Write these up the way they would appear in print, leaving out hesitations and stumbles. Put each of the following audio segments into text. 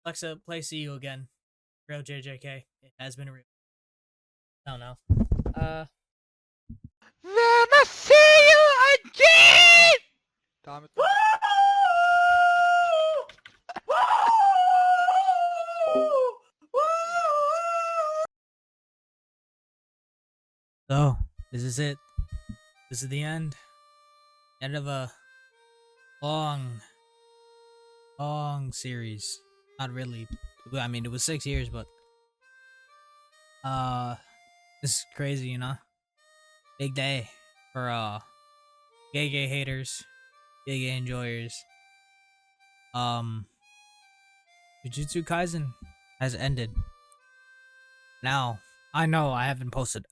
Alexa, play See You Again. Real JJK. It has been a real. No, no. Then I see you again! Damit. So, this is it. This is the end. End of a long series. Not really. I mean, it was 6 years, but this is crazy, you know. Big day for gay haters, gay enjoyers. Jujutsu Kaisen has ended. Now, I know I haven't posted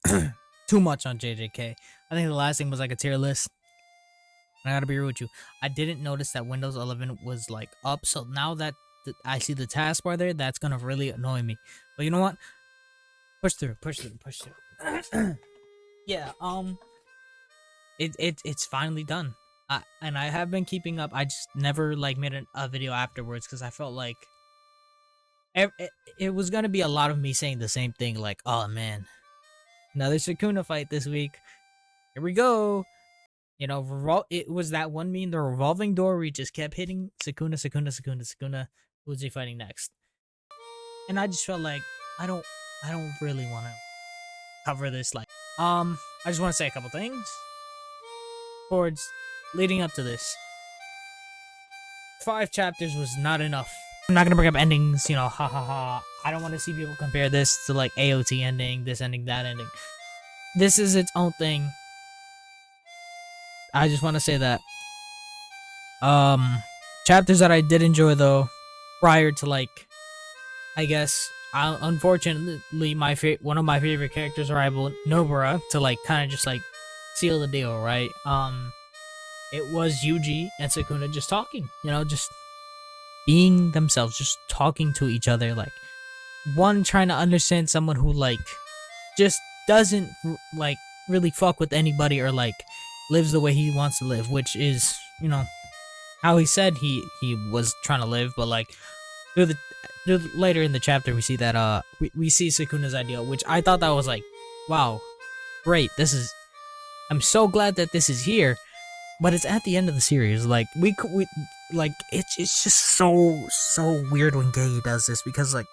too much on JJK. I think the last thing was like a tier list. And I gotta be real with you. I didn't notice that Windows 11 was like up. So now that I see the taskbar there, that's gonna really annoy me. But you know what? Push through. Yeah. It's finally done. And I have been keeping up. I just never like made a video afterwards because I felt like it was gonna be a lot of me saying the same thing. Like, oh man, another Sukuna fight this week. Here we go. You know, it was that one meme, the revolving door, where he just kept hitting Sukuna. Who's he fighting next? And I just felt like I don't really want to cover this. Like, I just want to say a couple things towards leading up to this. 5 chapters was not enough. I'm not gonna bring up endings, you know, ha ha ha. I don't want to see people compare this to like AOT ending, this ending, that ending. This is its own thing. I just want to say that. Chapters that I did enjoy though, prior to like, I guess, unfortunately, one of my favorite characters arrival, Nobara, to like kind of just like seal the deal, right? It was Yuji and Sukuna just talking, you know, just being themselves, just talking to each other, like one trying to understand someone who like just doesn't like really fuck with anybody or like lives the way he wants to live, which is, you know, how he said he was trying to live. But like later in the chapter we see that we see Sukuna's ideal, which I thought that was like, wow, great, I'm so glad that this is here. But it's at the end of the series. Like we like it's just so weird when Gay does this, because like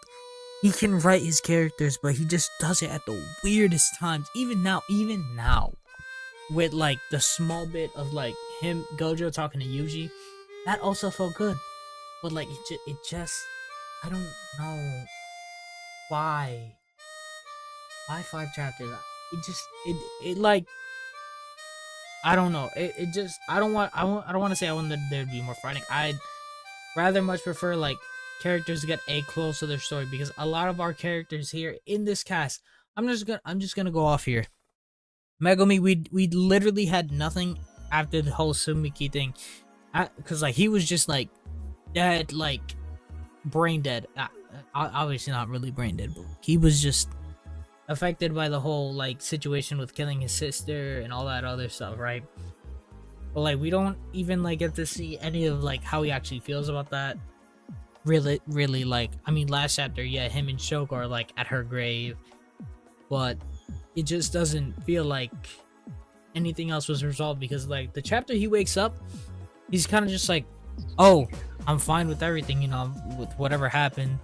he can write his characters, but he just does it at the weirdest times. Even now, with like the small bit of like him Gojo talking to Yuji, that also felt good. But like it just I don't know why 5 chapters. It like, I don't know. It just I don't want to say I want there'd be more fighting. I'd rather much prefer like characters get a close to their story, because a lot of our characters here in this cast, I'm just gonna go off here. Megumi, we literally had nothing after the whole Sumiki thing, because like he was just like dead, like brain dead. Obviously not really brain dead, but he was just affected by the whole like situation with killing his sister and all that other stuff, right? But like we don't even like get to see any of like how he actually feels about that. Really like, I mean, last chapter, yeah, him and Shoko are like at her grave, but it just doesn't feel like anything else was resolved, because like the chapter he wakes up, he's kind of just like, oh, I'm fine with everything, you know, with whatever happened.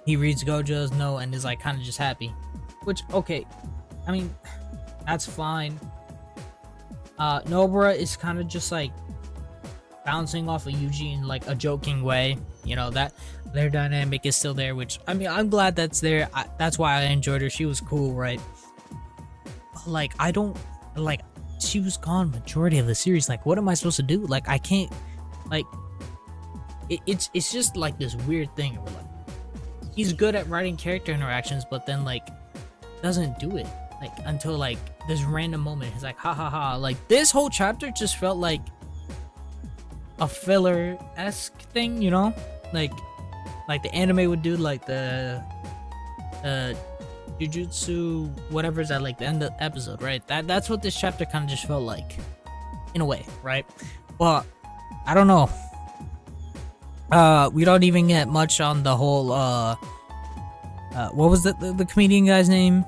He reads Gojo's note and is like kind of just happy, which, okay, I mean, that's fine. Nobara is kind of just like bouncing off of Yuji in like a joking way, you know, that their dynamic is still there, which, I mean, I'm glad that's there. That's why I enjoyed her. She was cool, right? But like, I don't like, she was gone majority of the series. Like, what am I supposed to do? Like, I can't, like, it's just like this weird thing where like he's good at writing character interactions, but then like doesn't do it like until like this random moment. He's like, ha ha ha. Like this whole chapter just felt like a filler-esque thing, you know, like the anime would do, like the Jujutsu whatever's at like the end of the episode, right? That's what this chapter kind of just felt like, in a way, right? But I don't know. We don't even get much on the whole what was the comedian guy's name?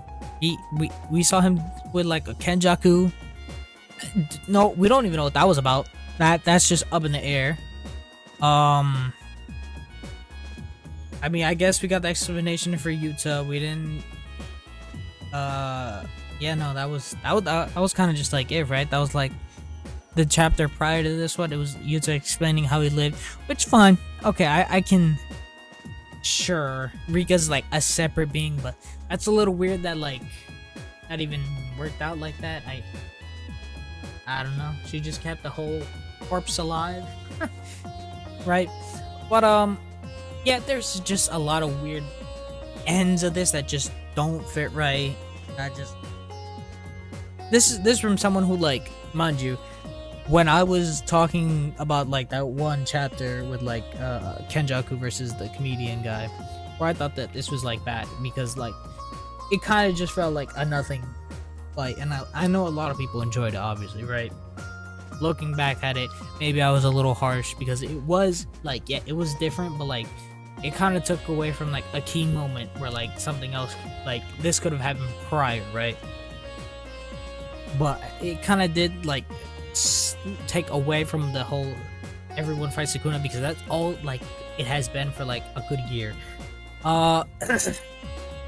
We saw him with like a Kenjaku. No, we don't even know what that was about. That's just up in the air. I mean, I guess we got the explanation for Yuta. We didn't. Yeah, no, that was kind of just like it, right? That was like the chapter prior to this one. It was Yuta explaining how he lived, which fine. Okay, I can. Sure, Rika's like a separate being, but that's a little weird that like that even worked out like that. I don't know. She just kept the whole corpse alive, right? But yeah, there's just a lot of weird ends of this that just don't fit right. This is from someone who, like, mind you, when I was talking about like that one chapter with like Kenjaku versus the comedian guy, where I thought that this was like bad because like it kind of just felt like a nothing fight, and I know a lot of people enjoyed it, obviously, right? Looking back at it, maybe I was a little harsh because it was like, yeah, it was different, but like it kind of took away from like a key moment where like something else like this could have happened prior, right? But it kind of did like take away from the whole everyone fights Sukuna, because that's all like it has been for like a good year. And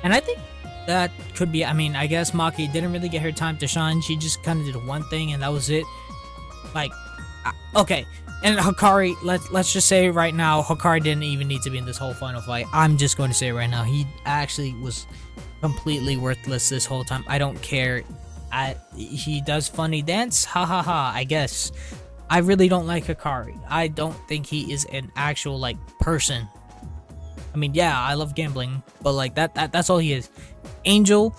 I think that could be, I mean, I guess Maki didn't really get her time to shine. She just kind of did one thing and that was it. Like, okay, and Hikari, let's just say right now, Hikari didn't even need to be in this whole final fight. I'm just going to say right now, he actually was completely worthless this whole time. I don't care. He does funny dance, ha ha ha, I guess. I really don't like Hikari. I don't think he is an actual like person. I mean, yeah, I love gambling, but like that's all he is. Angel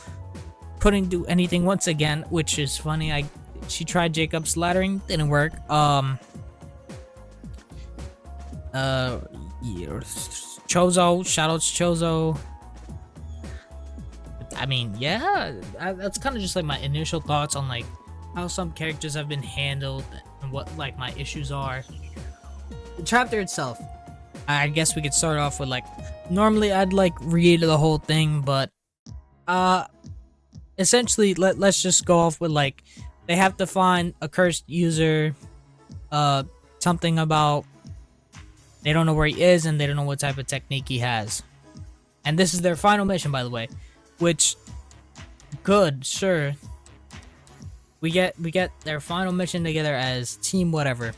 couldn't do anything once again, which is funny. She tried Jacob's laddering, didn't work. Chozo, shoutouts Chozo. I mean, yeah, that's kind of just like my initial thoughts on like how some characters have been handled and what like my issues are. The chapter itself, I guess we could start off with like, normally I'd like read the whole thing, but essentially let's just go off with like they have to find a cursed user, something about they don't know where he is and they don't know what type of technique he has, and this is their final mission, by the way. Which, good, sure. We get their final mission together as team whatever.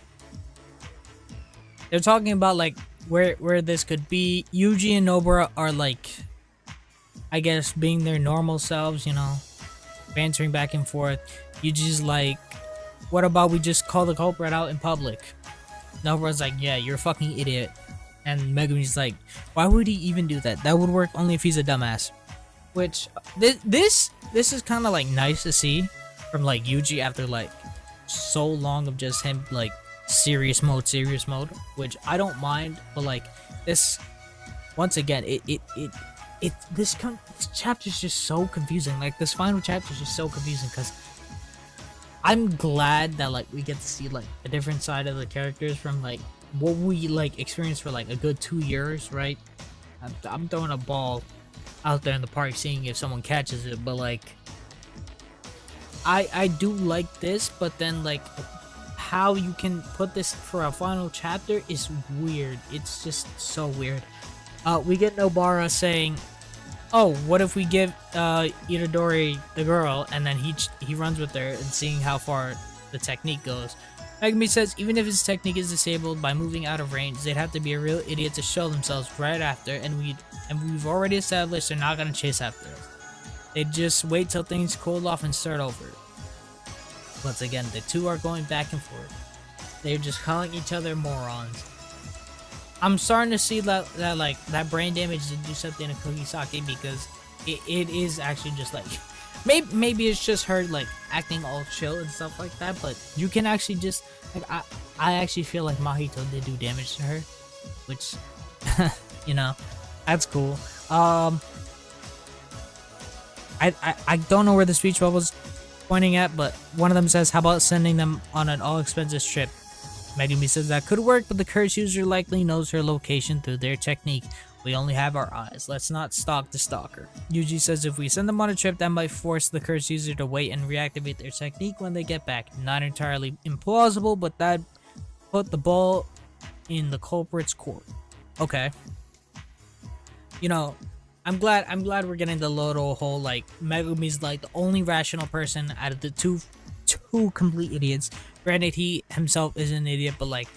They're talking about like where this could be. Yuji and Nobara are like, I guess, being their normal selves, you know, bantering back and forth. Yuji's like, what about we just call the culprit out in public? Nobara's like, yeah, you're a fucking idiot. And Megumi's like, why would he even do that? That would work only if he's a dumbass. Which this is kind of like nice to see from like Yuji after like so long of just him like serious mode, which I don't mind, but like this, once again, this chapter is just so confusing. Like this final chapter is just so confusing because I'm glad that like we get to see like a different side of the characters from like what we like experienced for like a good 2 years, right? I'm throwing a ball out there in the park seeing if someone catches it, but like I do like this, but then like how you can put this for a final chapter is weird. It's just so weird. We get Nobara saying, oh, what if we give Itadori the girl, and then he runs with her and seeing how far the technique goes. Megumi says even if his technique is disabled by moving out of range, they'd have to be a real idiot to show themselves right after, and we've already established they're not gonna chase after us. They'd just wait till things cool off and start over. Once again, the two are going back and forth. They're just calling each other morons. I'm starting to see that brain damage to do something to Kugisaki, because it is actually just like maybe it's just her like acting all chill and stuff like that, but you can actually just like I actually feel like Mahito did do damage to her, which you know, that's cool. I don't know where the speech bubble was pointing at, but one of them says, how about sending them on an all expenses trip? Megumi says that could work, but the curse user likely knows her location through their technique. We only have our eyes. Let's not stalk the stalker. Yuji says if we send them on a trip, that might force the curse user to wait and reactivate their technique when they get back. Not entirely implausible, but that put the ball in the culprit's court. Okay. You know, I'm glad we're getting the little whole like Megumi's like the only rational person out of the two complete idiots. Granted, he himself is an idiot, but like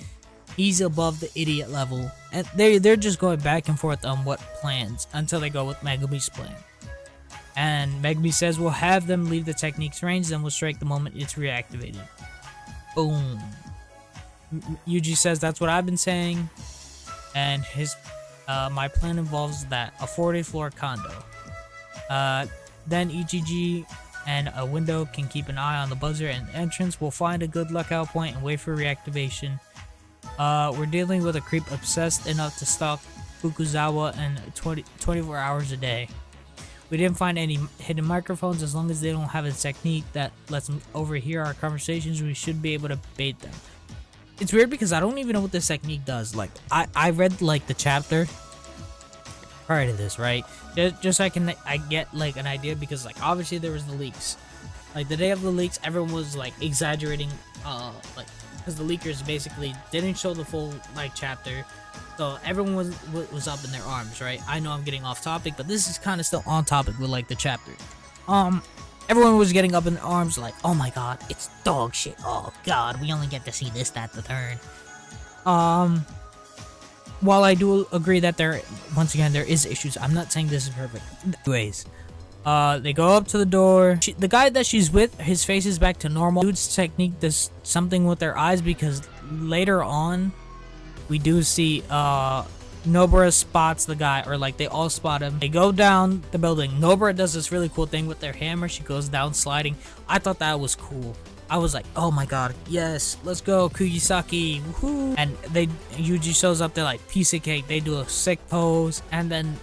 he's above the idiot level, and they're just going back and forth on what plans until they go with Megumi's plan. And Megumi says we'll have them leave the technique's range, then we'll strike the moment it's reactivated. Boom. Yuji says that's what I've been saying, and his my plan involves that a 40-floor condo. Then Ichiji and a window can keep an eye on the buzzer and the entrance. We'll find a good lookout point and wait for reactivation. We're dealing with a creep obsessed enough to stalk Fukuzawa and 24 hours a day. We didn't find any hidden microphones. As long as they don't have a technique that lets them overhear our conversations, we should be able to bait them. It's weird because I don't even know what this technique does. Like, I read like the chapter prior to this, right? Just so I get like an idea, because like obviously there was the leaks. Like the day of the leaks, everyone was like exaggerating, like because the leakers basically didn't show the full like chapter, so everyone was up in their arms, right? I know I'm getting off topic, but this is kind of still on topic with like the chapter. Everyone was getting up in their arms like, oh my god, it's dog shit. Oh god, we only get to see this, that, the third. While I do agree that once again, there is issues, I'm not saying this is perfect. Anyways, they go up to the door. The guy that she's with, his face is back to normal. Dude's technique does something with their eyes, because later on, we do see, Nobara spots the guy, or like they all spot him. They go down the building. Nobara does this really cool thing with their hammer. She goes down sliding. I thought that was cool. I was like, oh my god, yes, let's go, Kugisaki, woohoo. And Yuji shows up, they're like, piece of cake. They do a sick pose, and then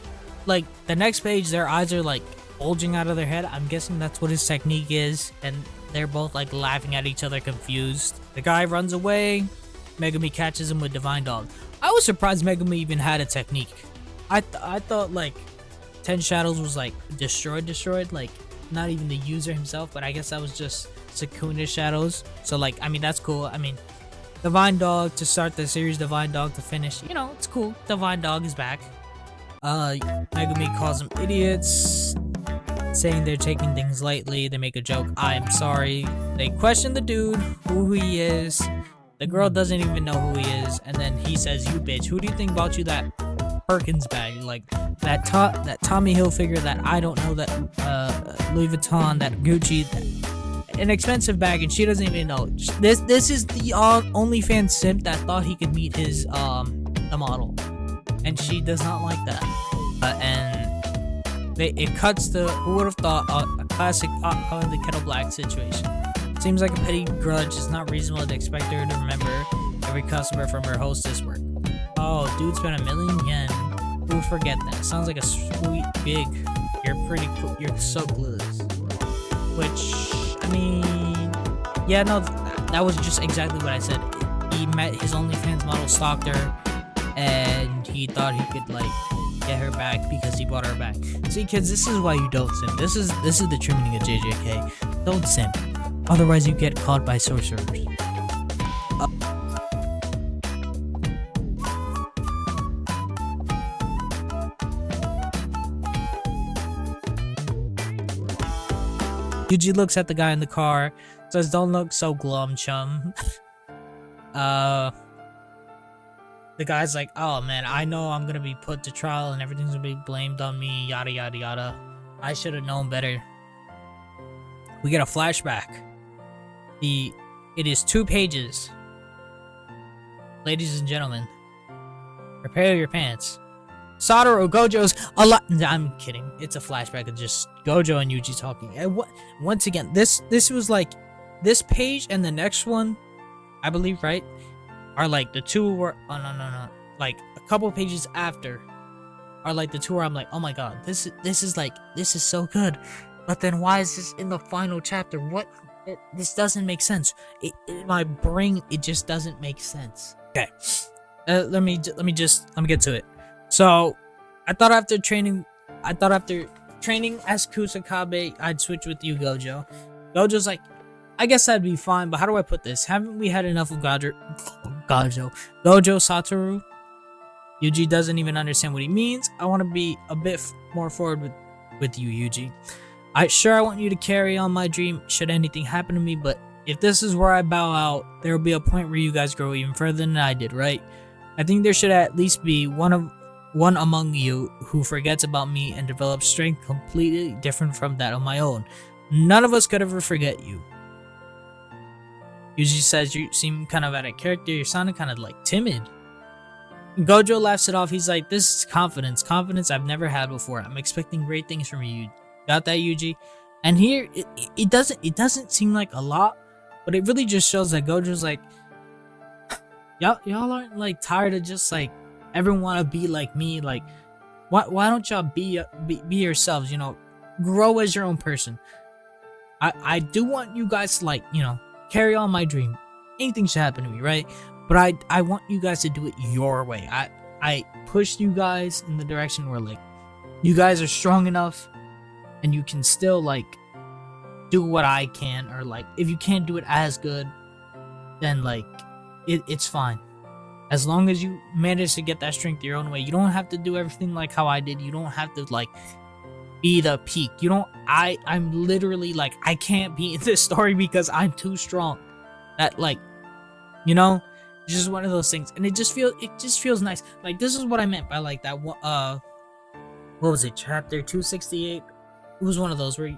like the next page, their eyes are like bulging out of their head. I'm guessing that's what his technique is, and they're both like laughing at each other, confused. The guy runs away. Megumi catches him with Divine Dog. I was surprised Megumi even had a technique. I thought like 10 Shadows was like destroyed, like not even the user himself, but I guess that was just Sukuna's Shadows. So like, I mean, that's cool. I mean, Divine Dog to start the series, Divine Dog to finish, you know, it's cool. Divine Dog is back. Megumi calls them idiots, saying they're taking things lightly. They make a joke, I am sorry. They question the dude, who he is. The girl doesn't even know who he is, and then he says, you bitch, who do you think bought you that Perkins bag? Like, that Tommy Hilfiger, that I don't know, that Louis Vuitton, that Gucci, an expensive bag, and she doesn't even know. This is the OnlyFans simp that thought he could meet his, the model, and she does not like that. And it cuts to, who would have thought, a classic pot calling the kettle black situation. Seems like a petty grudge. It's not reasonable to expect her to remember every customer from her hostess work. Oh, dude spent 1 million yen. Who'll forget that? Sounds like a sweet big. You're pretty cool. You're so clueless. Which, I mean, yeah, no, that was just exactly what I said. He met his OnlyFans model, stalked her, and he thought he could like get her back because he bought her back. See, kids, this is why you don't simp. This is the true meaning of JJK. Don't simp. Otherwise, you get caught by sorcerers. Yuji looks at the guy in the car, says, don't look so glum, chum. The guy's like, oh man, I know I'm gonna be put to trial and everything's gonna be blamed on me, yada yada yada. I should have known better. We get a flashback. It is 2 pages. Ladies and gentlemen, prepare your pants. Satoru Gojo's a lot. I'm kidding. It's a flashback of just Gojo and Yuji talking. And once again, this was like this page and the next one, I believe, right? Are like the two where no. Like a couple pages after are like the two where I'm like, oh my god, this is so good. But then why is this in the final chapter? What This doesn't make sense. In my brain, it just doesn't make sense. Okay, let me get to it. So, I thought after training as Kusakabe, I'd switch with you, Gojo. Gojo's like, I guess that'd be fine, but how do I put this? Haven't we had enough of Gojo Satoru? Yuji doesn't even understand what he means. I want to be a bit more forward with you, Yuji. I want you to carry on my dream should anything happen to me, but if this is where I bow out, there will be a point where you guys grow even further than I did, right? I think there should at least be one among you who forgets about me and develops strength completely different from that of my own. None of us could ever forget you. Yuji says you seem kind of out of character. You're sounding kind of like timid. Gojo laughs it off. He's like, this is confidence I've never had before. I'm expecting great things from you. Got that, Yuji? And here it doesn't seem like a lot, but it really just shows that Gojo's like, y'all aren't like tired of just like everyone want to be like me. Like, why don't y'all be yourselves? You know, grow as your own person. I do want you guys to, like, you know, carry on my dream. Anything should happen to me, right? But I want you guys to do it your way. I pushed you guys in the direction where, like, you guys are strong enough and you can still, like, do what I can, or, like, if you can't do it as good, then, like, it's fine. As long as you manage to get that strength your own way. You don't have to do everything like how I did. You don't have to, like, be the peak. You don't. I'm literally, like, I can't be in this story because I'm too strong. That, like, you know, it's just one of those things, and it just feels nice. Like, this is what I meant by, like, that what was it, chapter 268? It was one of those where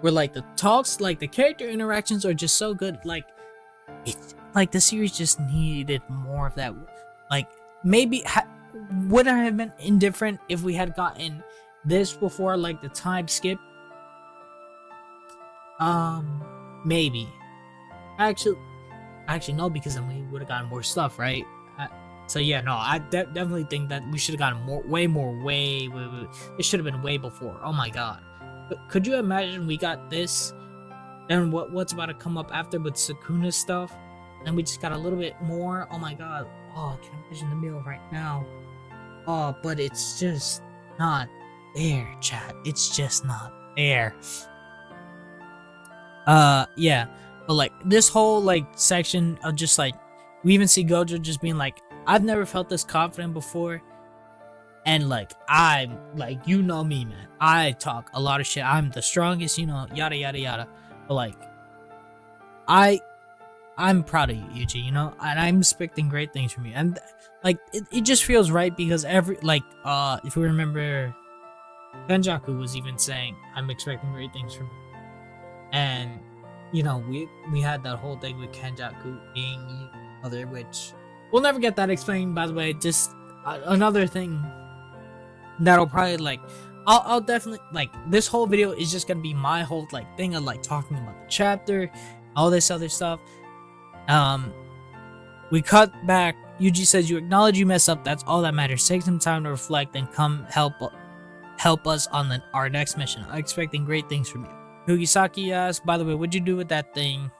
like the talks, like the character interactions are just so good. Like, it's like the series just needed more of that. Like, maybe would I have been indifferent if we had gotten this before, like, the time skip? Maybe. Actually no, because then we would have gotten more stuff, right? So yeah, no, I definitely think that we should have gotten way more. It should have been way before. Oh my god. But could you imagine we got this, then what's about to come up after with Sukuna's stuff, and we just got a little bit more? Oh my god. Oh, I can imagine the meal right now. Oh, but it's just not there, chat. It's just not there. Yeah. But, like, this whole, like, section of just, like, we even see Gojo just being like, I've never felt this confident before. And, like, I'm, like, you know me, man. I talk a lot of shit. I'm the strongest, you know, yada, yada, yada. But, like, I'm proud of you, Yuji, you know? And I'm expecting great things from you. And, like, it just feels right because if we remember, Kenjaku was even saying, I'm expecting great things from you. And, you know, we had that whole thing with Kenjaku being other, which we'll never get that explained, by the way. Just another thing that'll probably, like, I'll definitely, like, this whole video is just gonna be my whole, like, thing of, like, talking about the chapter, all this other stuff. We cut back. Yuji says, you acknowledge you mess up. That's all that matters. Take some time to reflect and come help us on our next mission. I'm expecting great things from you. Kugisaki asks, by the way, what'd you do with that thing?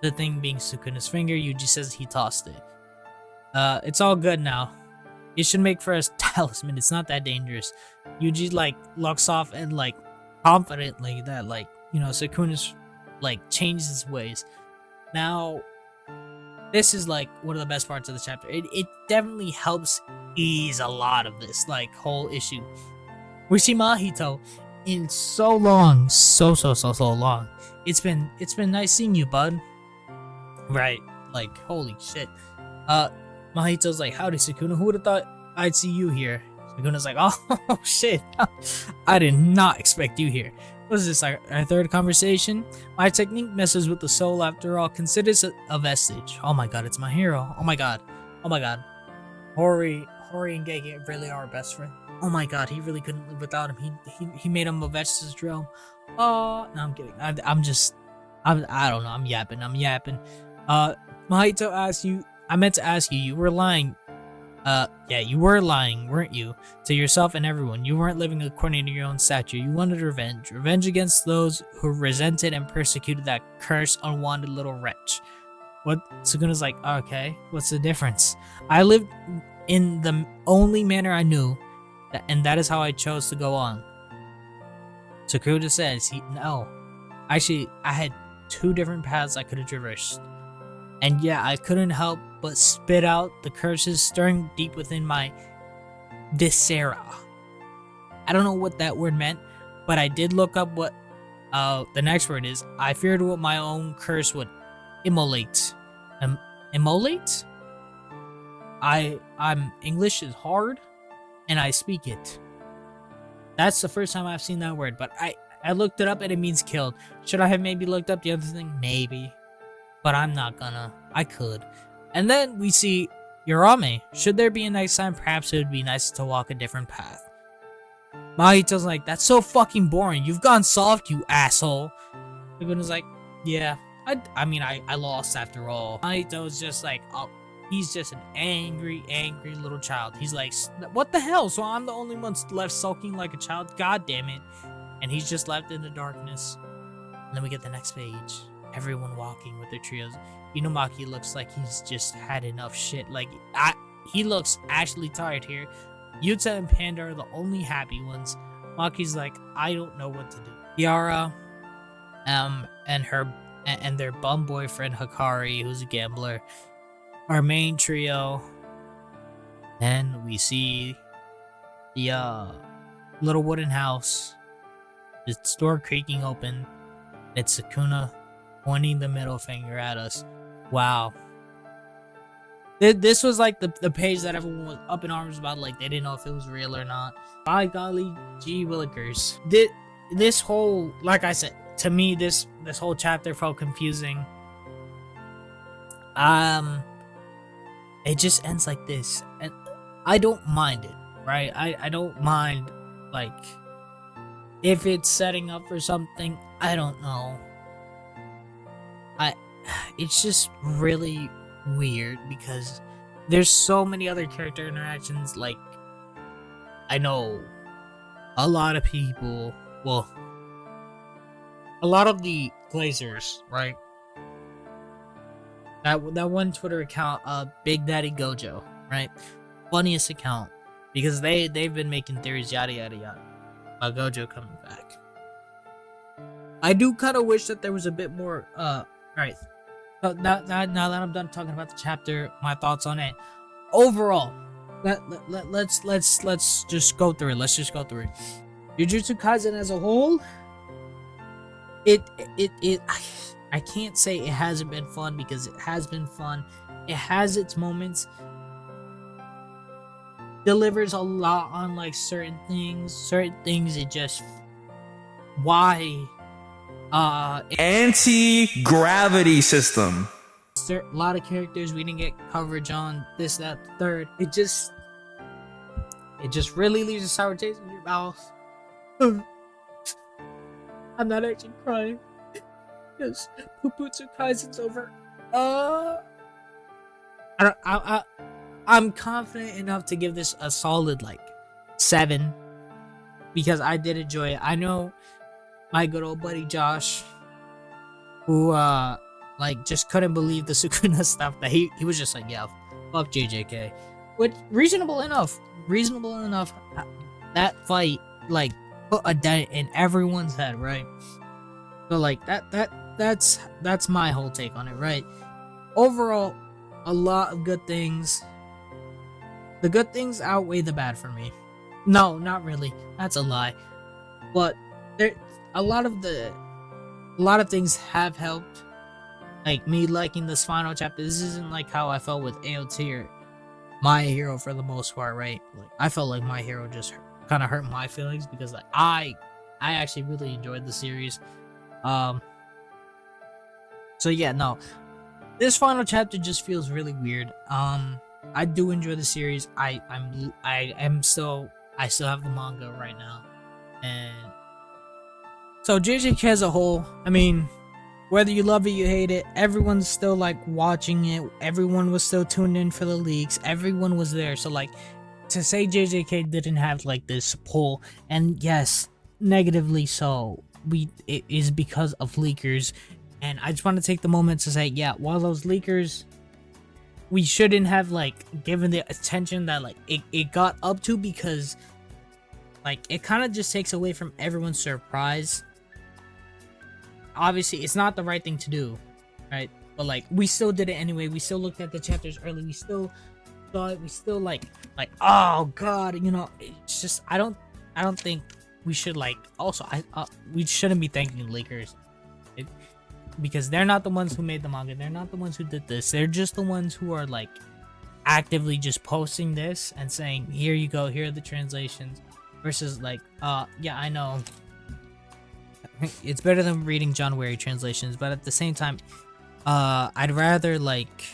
The thing being Sukuna's finger. Yuji says he tossed it. It's all good now. It should make for a talisman. It's not that dangerous. Yuji, like, looks off and, like, confidently that, like, you know, Sukuna's, like, changed his ways. Now, this is, like, one of the best parts of the chapter. It definitely helps ease a lot of this, like, whole issue. We see Mahito in so long, so long. It's been nice seeing you, bud. Right, like, holy shit. Mahito's like, howdy, Sukuna. Who would have thought I'd see you here? Sukuna's like, oh shit, I did not expect you here. What is this, our third conversation? My technique messes with the soul after all. Consider it a vestige. Oh my god, it's my hero. Oh my god. Hori and Gege really are best friends. Oh my god, he really couldn't live without him. He made him a vestige drill. Oh, no, I'm kidding. I don't know. I'm yapping. Mahito asks you. I meant to ask you. You were lying. Yeah, you were lying, weren't you? To yourself and everyone. You weren't living according to your own statute. You wanted revenge. Revenge against those who resented and persecuted that cursed, unwanted little wretch. What? Sukuna's like, okay, what's the difference? I lived in the only manner I knew, and that is how I chose to go on. Sukuna says, no. Actually, I had two different paths I could have traversed. And yeah, I couldn't help but spit out the curses stirring deep within my viscera. I don't know what that word meant, but I did look up what the next word is. I feared what my own curse would immolate. Immolate? I'm English is hard, and I speak it. That's the first time I've seen that word, but I looked it up and it means killed. Should I have maybe looked up the other thing? Maybe. But I'm not gonna. I could. And then we see Yorame. Should there be a next time, perhaps it would be nice to walk a different path. Mahito's like, that's so fucking boring. You've gone soft, you asshole. Sukuna's like, yeah. I mean, I lost after all. Mahito's just like, oh, he's just an angry little child. He's like, what the hell? So I'm the only one left sulking like a child? God damn it. And he's just left in the darkness. And then we get the next page. Everyone walking with their trios. Inumaki looks like he's just had enough shit. Like, he looks actually tired here. Yuta and Panda are the only happy ones. Maki's like, I don't know what to do. Yara, and their bum boyfriend Hikari, who's a gambler. Our main trio. Then we see the little wooden house. The door creaking open. It's Sukuna pointing the middle finger at us. Wow. This was like the page that everyone was up in arms about, like they didn't know if it was real or not. By golly, gee willikers. This whole, like I said, to me this whole chapter felt confusing. It just ends like this, and I don't mind it, right? I don't mind, like, if it's setting up for something. I don't know. It's just really weird because there's so many other character interactions. Like, I know a lot of people, well, a lot of the Glazers, right? That one Twitter account, Big Daddy Gojo, right? Funniest account, because they've been making theories, yada yada yada, about Gojo coming back. I do kind of wish that there was a bit more. Right. So now that I'm done talking about the chapter, my thoughts on it. Overall, let's just go through it. Let's just go through it. Jujutsu Kaisen as a whole, I can't say it hasn't been fun, because it has been fun. It has its moments. Delivers a lot on like certain things. It just, why? Anti-gravity system. A lot of characters we didn't get coverage on, this, that, the third. It just really leaves a sour taste in your mouth. I'm not actually crying, because Jujutsu Kaisen's over. I'm confident enough to give this a solid like 7, because I did enjoy it. I know my good old buddy Josh, who like just couldn't believe the Sukuna stuff, that he was just like, yeah, fuck JJK, which reasonable enough. That fight like put a dent in everyone's head, right? So like that's my whole take on it, right? Overall, a lot of good things. The good things outweigh the bad for me. No, not really. That's a lie. But there, a lot of things have helped. Like me liking this final chapter. This isn't like how I felt with AOT or My Hero for the most part, right? Like I felt like My Hero just kind of hurt my feelings, because like I actually really enjoyed the series. So yeah, no. This final chapter just feels really weird. I do enjoy the series. I still have the manga right now, and so JJK as a whole, I mean, whether you love it, you hate it, everyone's still like watching it. Everyone was still tuned in for the leaks. Everyone was there. So like to say JJK didn't have like this pull, and yes, negatively so, it is because of leakers. And I just want to take the moment to say, yeah, while those leakers, we shouldn't have like given the attention that like it got up to, because like it kind of just takes away from everyone's surprise. Obviously it's not the right thing to do, right? But like we still did it anyway. We still looked at the chapters early. We still saw it. We still like oh god, you know, it's just I don't think we should like also we shouldn't be thanking leakers, because they're not the ones who made the manga. They're not the ones who did this. They're just the ones who are like actively just posting this and saying, here you go, here are the translations, versus like yeah, I know it's better than reading John Wary translations, but at the same time, I'd rather like,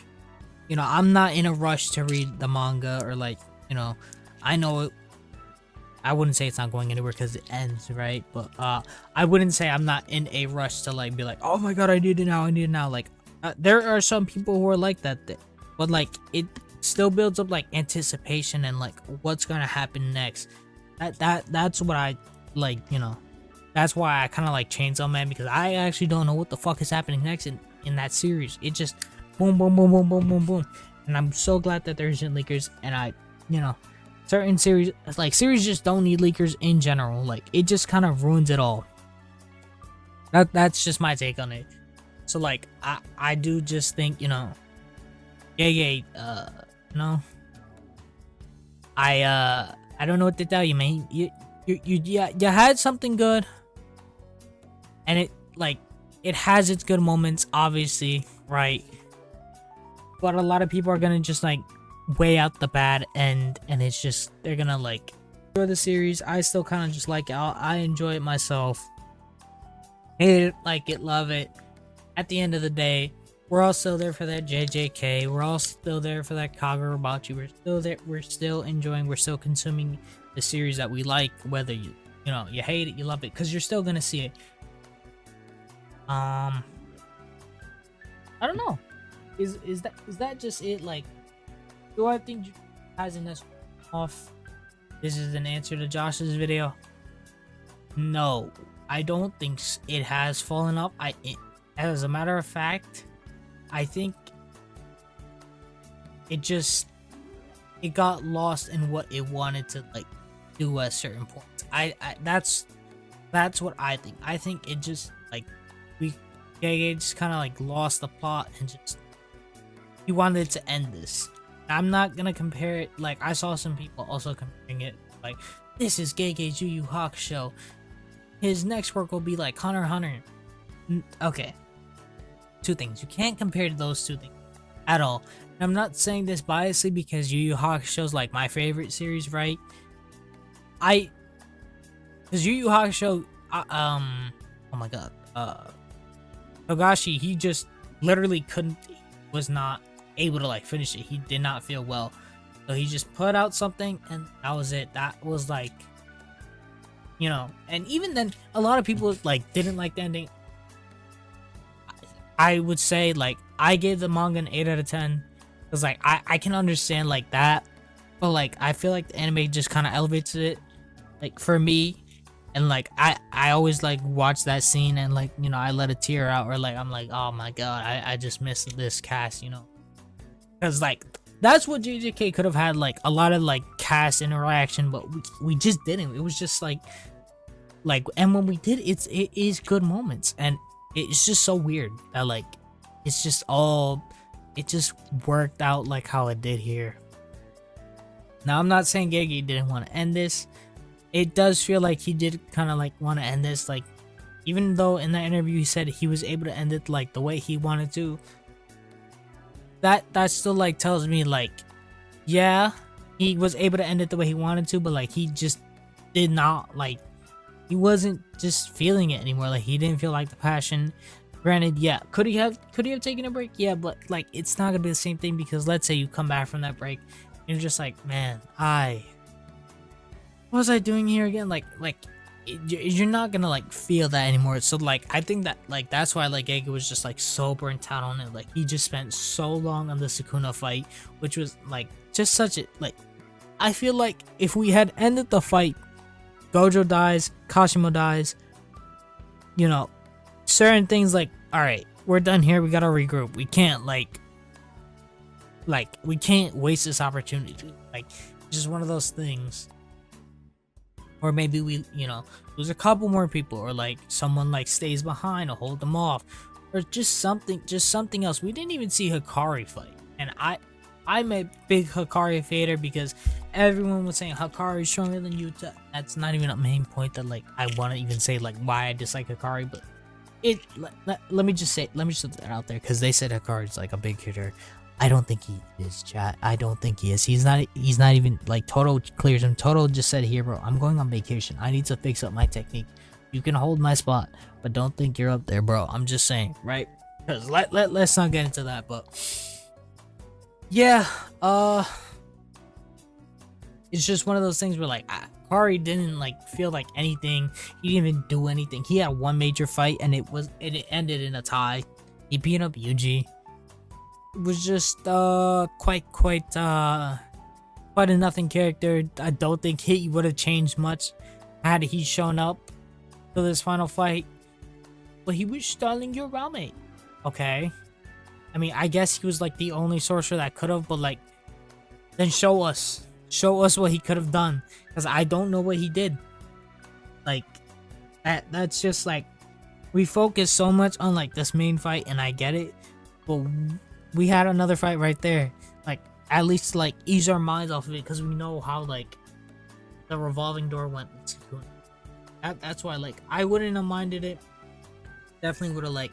you know, I'm not in a rush to read the manga, or like, you know, I know I wouldn't say it's not going anywhere because it ends, right? But I wouldn't say I'm not in a rush to like be like, oh my god, I need it now, I need it now. Like there are some people who are like that, but like it still builds up like anticipation and like what's gonna happen next. That's what I like, you know. That's why I kind of like Chainsaw Man, because I actually don't know what the fuck is happening next in that series. It just boom, boom, boom, boom, boom, boom, boom. And I'm so glad that there isn't leakers. And I, you know, certain series, like series just don't need leakers in general. Like it just kind of ruins it all. That's just my take on it. So like I do just think, you know, no, I don't know what to tell you, man. You had something good, and it like it has its good moments, obviously, right? But a lot of people are gonna just like weigh out the bad, and it's just they're gonna like enjoy the series. I still kind of just like it. I enjoy it myself. Hate it, like it, love it. At the end of the day, we're all still there for that JJK. We're all still there for that Kagurabachi. We're still there. We're still enjoying. We're still consuming the series that we like, whether you know, you hate it, you love it, because you're still gonna see it. I don't know. Is that just it? Like, do I think Jujutsu Kaisen has off? This is an answer to Josh's video. No, I don't think it has fallen off. As a matter of fact, I think it got lost in what it wanted to like do at certain points. That's what I think. I think it just like it just kind of like lost the plot, and just he wanted to end this. I'm not gonna compare it, like I saw some people also comparing it like, this is Gege Yu Yu Hakusho, his next work will be like Hunter x Hunter. Okay, two things. You can't compare those two things at all. And I'm not saying this biasly because Yu Yu Hakusho is like my favorite series, right? Because Yu Yu Hakusho, oh my god, Togashi, he just literally was not able to like finish it. He did not feel well, so he just put out something, and that was it. That was like, you know, and even then, a lot of people like didn't like the ending. I would say like I gave the manga an 8 out of 10, because like I can understand like that, but like I feel like the anime just kind of elevates it, like for me. And like I always like watch that scene, and like, you know, I let a tear out, or like I'm like, oh my god, I just missed this cast, you know, because like that's what JJK could have had, like a lot of like cast interaction, but we just didn't. It was just like and when we did, it is good moments, and it's just so weird that like it's just it just worked out like how it did here. Now I'm not saying Gege didn't want to end this. It does feel like he did kind of like want to end this, like even though in that interview he said he was able to end it like the way he wanted to. That still like tells me like, yeah, he was able to end it the way he wanted to, but like he just did not like, he wasn't just feeling it anymore. Like he didn't feel like the passion. Granted, yeah, could he have taken a break? Yeah, but like it's not gonna be the same thing, because let's say you come back from that break and you're just like, man, what was I doing here again? Like you're not gonna like feel that anymore. So like I think that like that's why like Ege was just like so burnt out on it. Like he just spent so long on the Sukuna fight, which was like just such a like. I feel like if we had ended the fight, Gojo dies, Kashimo dies, you know, certain things like, all right, we're done here. We gotta regroup. We can't like we can't waste this opportunity. Like it's just one of those things. Or maybe we, you know, lose a couple more people, or like someone like stays behind to hold them off, or just something else. We didn't even see Hikari fight, and I'm a big Hikari hater because everyone was saying Hikari's stronger than Yuta. That's not even a main point that like I want to even say like why I dislike Hikari, but let me just put that out there because they said Hikari's like a big hitter. I don't think he is, chat. I don't think he is. He's not even like Toto clears him. Toto just said here, bro, I'm going on vacation. I need to fix up my technique. You can hold my spot, but don't think you're up there, bro. I'm just saying, right? Because let's not get into that, but yeah, it's just one of those things where like Kari didn't like feel like anything. He didn't even do anything. He had one major fight and it ended in a tie. He beat up Yuji. It was just quite a nothing character. I don't think he would have changed much had he shown up to this final fight. But he was stalling your roommate. Okay. I mean, I guess he was like the only sorcerer that could have, but like, then show us what he could have done, because I don't know what he did. Like, that's just like, we focus so much on like this main fight, and I get it, but we had another fight right there. Like, at least like ease our minds off of it, because we know how like the revolving door went with Sukuna. That's why like I wouldn't have minded it. Definitely would have like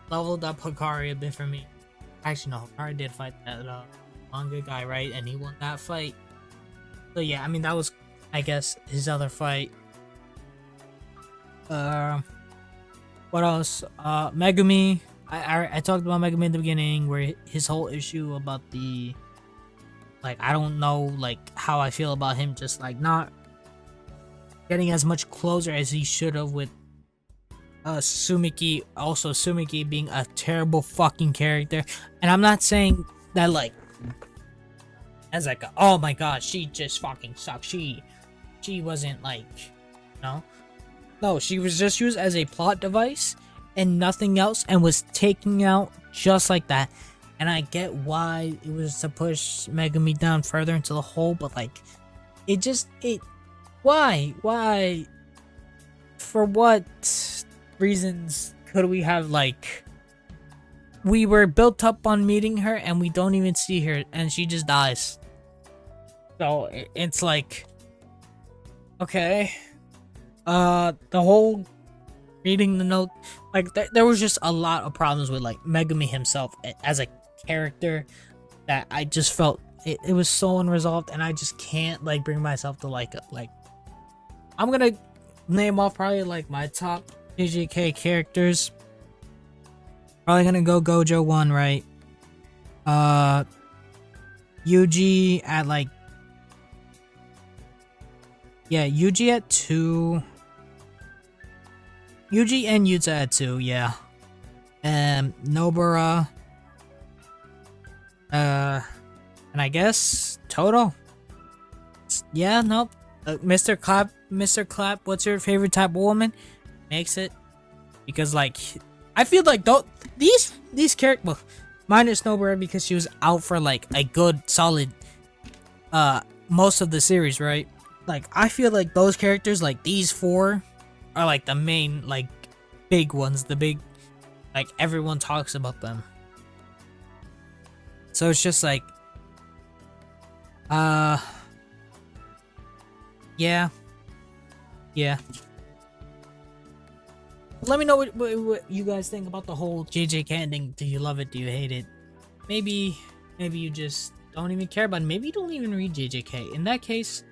leveled up Hikari a bit for me. Actually, no, Hikari did fight that manga guy, right? And he won that fight. So yeah, I mean that was, I guess, his other fight. What else? Megumi. I talked about Megumi in the beginning, where his whole issue about the, like, I don't know like how I feel about him just like not getting as much closer as he should have with Sumiki. Also Sumiki being a terrible fucking character, and I'm not saying that like as like oh my god, she just fucking sucks. She wasn't like, no, she was just used as a plot device and nothing else, and was taken out just like that. And I get why it was to push Megumi down further into the hole, but like why for what reasons could we have like, we were built up on meeting her and we don't even see her and she just dies. So it's like, okay, the whole reading the note, like there was just a lot of problems with like Megumi himself as a character that I just felt it was so unresolved, and I just can't like bring myself to like I'm gonna name off probably like my top JJK characters. Probably gonna go Gojo 1, right? Yuji at like, yeah, Yuji at 2. Yuji and Yuta at 2, yeah. Nobara. And I guess Toto. Yeah, nope. Mr. Clap, what's your favorite type of woman? Makes it. Because like, I feel like these characters, well, minus Nobara because she was out for like a good solid most of the series, right? Like I feel like those characters, like these 4 are like the main like big ones, the big, like everyone talks about them. So it's just like yeah. Let me know what you guys think about the whole JJK ending. Do you love it? Do you hate it? Maybe you just don't even care about it. Maybe you don't even read JJK. In that case,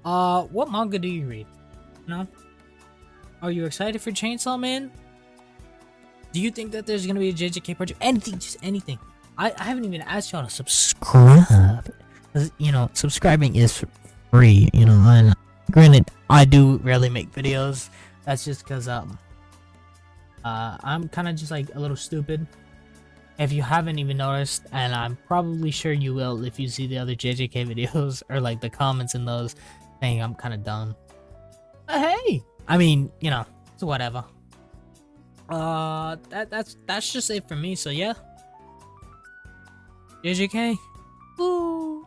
what manga do you read? No? Are you excited for Chainsaw Man? Do you think that there's gonna be a JJK project? Anything, just anything. I haven't even asked y'all to subscribe. 'Cause, subscribing is free, and Granted, I do rarely make videos. That's just because I'm kind of just like a little stupid. If you haven't even noticed, and I'm probably sure you will if you see the other JJK videos or like the comments in those, saying I'm kind of dumb. But hey, I mean, you know, it's whatever. That's just it for me. So yeah, JJK. Woo.